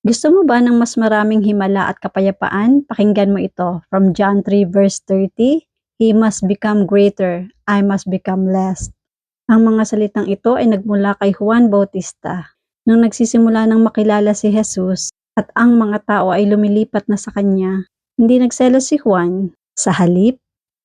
Gusto mo ba ng mas maraming himala at kapayapaan? Pakinggan mo ito from John 3 verse 30. He must become greater, I must become less. Ang mga salitang ito ay nagmula kay Juan Bautista. Nung nagsisimula ng makilala si Jesus at ang mga tao ay lumilipat na sa kanya, hindi nagselos si Juan. Sa halip,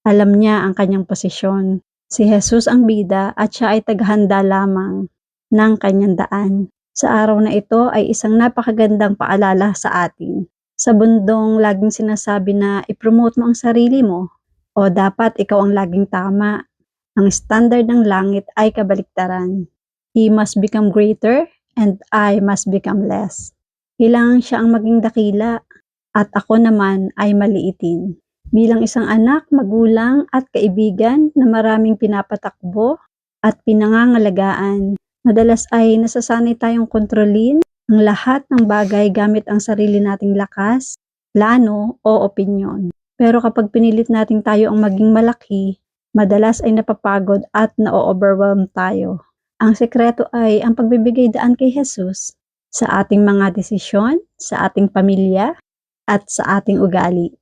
alam niya ang kanyang posisyon. Si Jesus ang bida at siya ay taghanda lamang ng kanyang daan. Sa araw na ito ay isang napakagandang paalala sa atin. Sa bundong laging sinasabi na i-promote mo ang sarili mo o dapat ikaw ang laging tama. Ang standard ng langit ay kabaliktaran. He must become greater and I must become less. Kailangan siya ang maging dakila at ako naman ay maliitin. Bilang isang anak, magulang at kaibigan na maraming pinapatakbo at pinangangalagaan, madalas ay nasasanay tayong kontrolin ang lahat ng bagay gamit ang sarili nating lakas, plano o opinyon. Pero kapag pinilit nating tayo ang maging malaki, madalas ay napapagod at na-overwhelm tayo. Ang sekreto ay ang pagbibigay daan kay Jesus sa ating mga desisyon, sa ating pamilya, at sa ating ugali.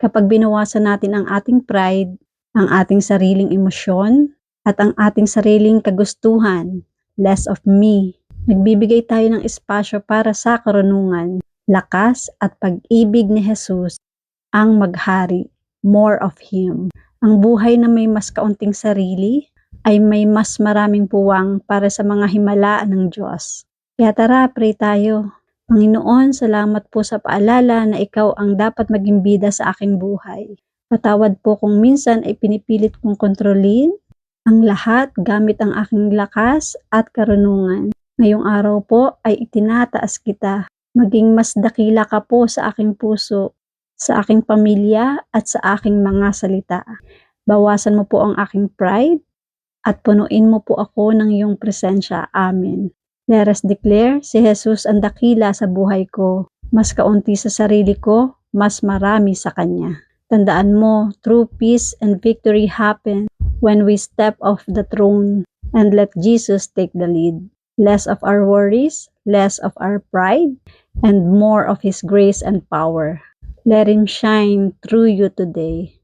Kapag binawasan natin ang ating pride, ang ating sariling emosyon, at ang ating sariling kagustuhan, less of me, nagbibigay tayo ng espasyo para sa karunungan, lakas at pag-ibig ni Jesus ang maghari, more of Him. Ang buhay na may mas kaunting sarili ay may mas maraming puwang para sa mga himala ng Diyos. Kaya tara, pray tayo. Panginoon, salamat po sa paalala na ikaw ang dapat maging bida sa aking buhay. Patawad po kung minsan ay pinipilit kong kontrolin ang lahat gamit ang aking lakas at karunungan. Ngayong araw po ay itinataas kita. Maging mas dakila ka po sa aking puso, sa aking pamilya at sa aking mga salita. Bawasan mo po ang aking pride at punuin mo po ako ng iyong presensya. Amen. Let us declare, si Jesus ang dakila sa buhay ko. Mas kaunti sa sarili ko, mas marami sa Kanya. Tandaan mo, true peace and victory happen when we step off the throne and let Jesus take the lead. Less of our worries, less of our pride, and more of His grace and power. Let Him shine through you today.